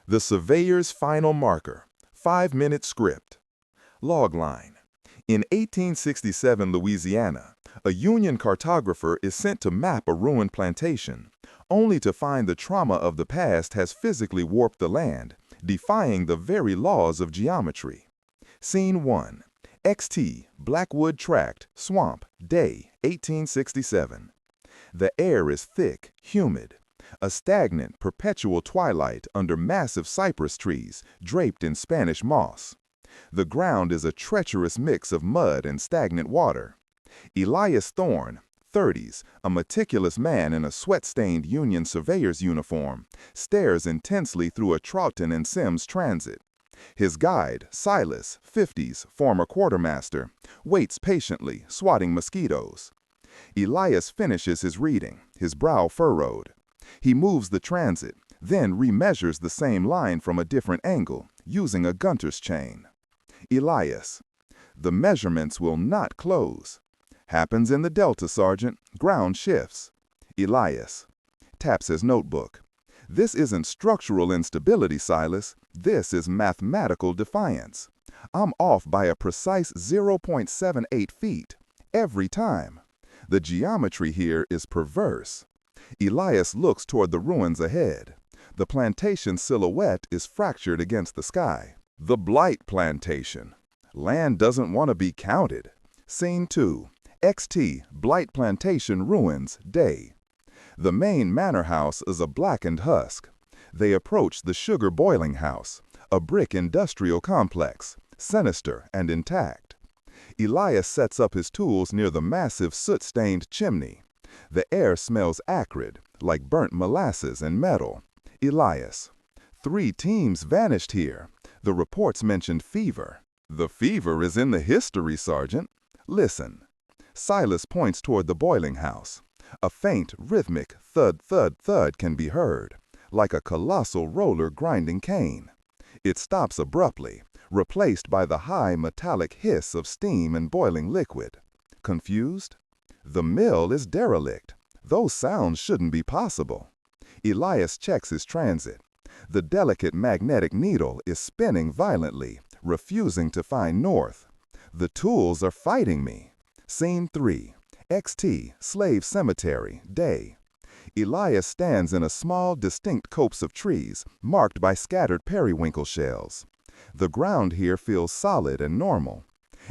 The Surveyor's Final Marker, 5-minute script. Logline. In 1867 Louisiana, a Union cartographer is sent to map a ruined plantation, only to find the trauma of the past has physically warped the land, defying the very laws of geometry. Scene 1. XT, Blackwood Tract, Swamp, Day, 1867. The air is thick, humid. A stagnant, perpetual twilight under massive cypress trees draped in Spanish moss. The ground is a treacherous mix of mud and stagnant water. Elias Thorne, 30s, a meticulous man in a sweat-stained Union surveyor's uniform, stares intensely through a Troughton and Sims transit. His guide, Silas, 50s, former quartermaster, waits patiently, swatting mosquitoes. Elias finishes his reading, his brow furrowed. He moves the transit, then remeasures the same line from a different angle, using a Gunter's chain. Elias: the measurements will not close. Happens in the Delta, Sergeant. Ground shifts. Elias taps his notebook. This isn't structural instability, Silas. This is mathematical defiance. I'm off by a precise 0.78 feet, every time. The geometry here is perverse. Elias looks toward the ruins ahead. The plantation silhouette is fractured against the sky. The Blight Plantation. Land doesn't want to be counted. Scene 2. XT, Blight Plantation ruins, day. The main manor house is a blackened husk. They approach the sugar boiling house, a brick industrial complex, sinister and intact. Elias sets up his tools near the massive soot-stained chimney. The air smells acrid, like burnt molasses and metal. Elias: 3 teams vanished here. The reports mentioned fever. The fever is in the history, Sergeant. Listen. Silas points toward the boiling house. A faint, rhythmic thud, thud, thud can be heard, like a colossal roller grinding cane. It stops abruptly, replaced by the high metallic hiss of steam and boiling liquid. Confused? The mill is derelict. Those sounds shouldn't be possible. Elias checks his transit. The delicate magnetic needle is spinning violently, refusing to find north. The tools are fighting me. Scene 3. XT, Slave Cemetery, day. Elias stands in a small, distinct copse of trees, marked by scattered periwinkle shells. The ground here feels solid and normal.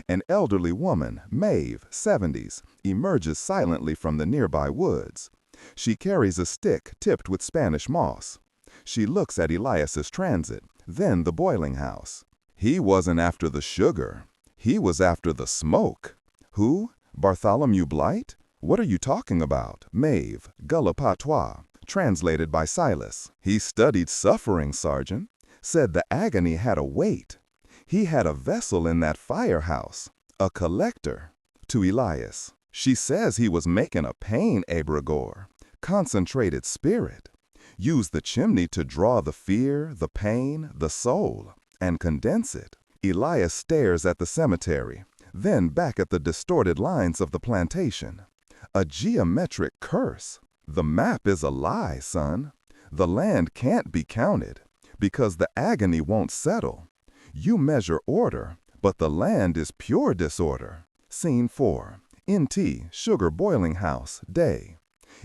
An elderly woman, Maeve, 70s, emerges silently from the nearby woods. She carries a stick tipped with Spanish moss. She looks at Elias's transit, then the boiling house. He wasn't after the sugar. He was after the smoke. Who? Bartholomew Blight? What are you talking about? Maeve, Gullah Patois, translated by Silas. He studied suffering, Sergeant. Said the agony had a weight. He had a vessel in that firehouse, a collector. To Elias: she says he was making a pain egregore, concentrated spirit. Used the chimney to draw the fear, the pain, the soul, and condense it. Elias stares at the cemetery, then back at the distorted lines of the plantation. A geometric curse. The map is a lie, son. The land can't be counted, because the agony won't settle. You measure order, but the land is pure disorder. Scene 4. NT, Sugar Boiling House, day.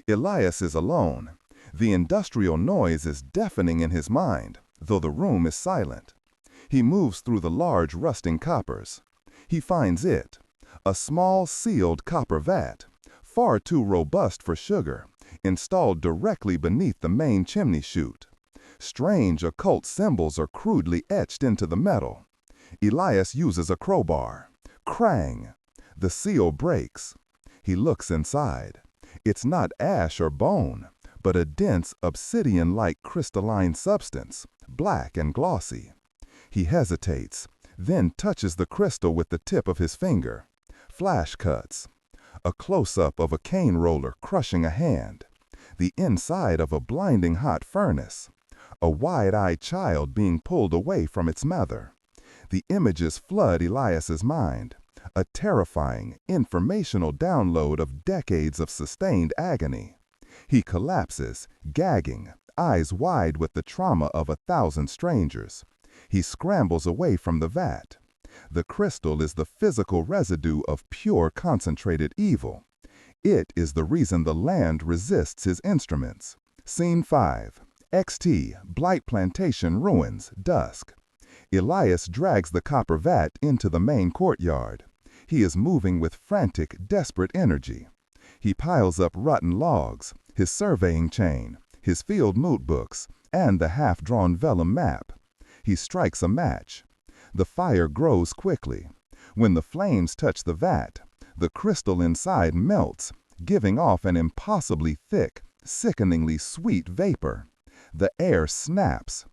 Elias is alone. The industrial noise is deafening in his mind, though the room is silent. He moves through the large rusting coppers. He finds it, a small sealed copper vat, far too robust for sugar, installed directly beneath the main chimney chute. Strange occult symbols are crudely etched into the metal. Elias uses a crowbar. Krang! The seal breaks. He looks inside. It's not ash or bone, but a dense obsidian-like crystalline substance, black and glossy. He hesitates, then touches the crystal with the tip of his finger. Flash cuts. A close-up of a cane roller crushing a hand. The inside of a blinding hot furnace. A wide-eyed child being pulled away from its mother. The images flood Elias's mind, a terrifying, informational download of decades of sustained agony. He collapses, gagging, eyes wide with the trauma of 1,000 strangers. He scrambles away from the vat. The crystal is the physical residue of pure concentrated evil. It is the reason the land resists his instruments. Scene 5. XT, Blight Plantation ruins, dusk. Elias drags the copper vat into the main courtyard. He is moving with frantic, desperate energy. He piles up rotten logs, his surveying chain, his field moot books, and the half-drawn vellum map. He strikes a match. The fire grows quickly. When the flames touch the vat, the crystal inside melts, giving off an impossibly thick, sickeningly sweet vapor. The air snaps.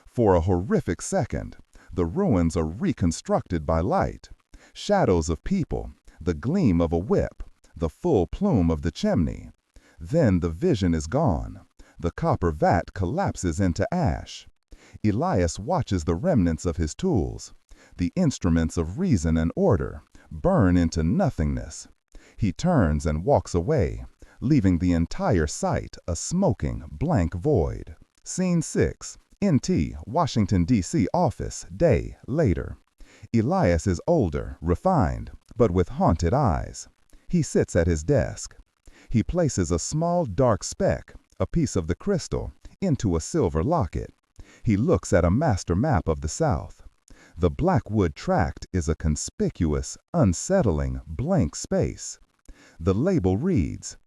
For a horrific second, the ruins are reconstructed by light. Shadows of people, the gleam of a whip, the full plume of the chimney. Then the vision is gone. The copper vat collapses into ash. Elias watches the remnants of his tools, the instruments of reason and order, burn into nothingness. He turns and walks away, leaving the entire site a smoking, blank void. Scene 6. NT, Washington, D.C. office, day, later. Elias is older, refined, but with haunted eyes. He sits at his desk. He places a small dark speck, a piece of the crystal, into a silver locket. He looks at a master map of the South. The Blackwood Tract is a conspicuous, unsettling, blank space. The label reads,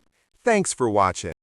Thanks for watching.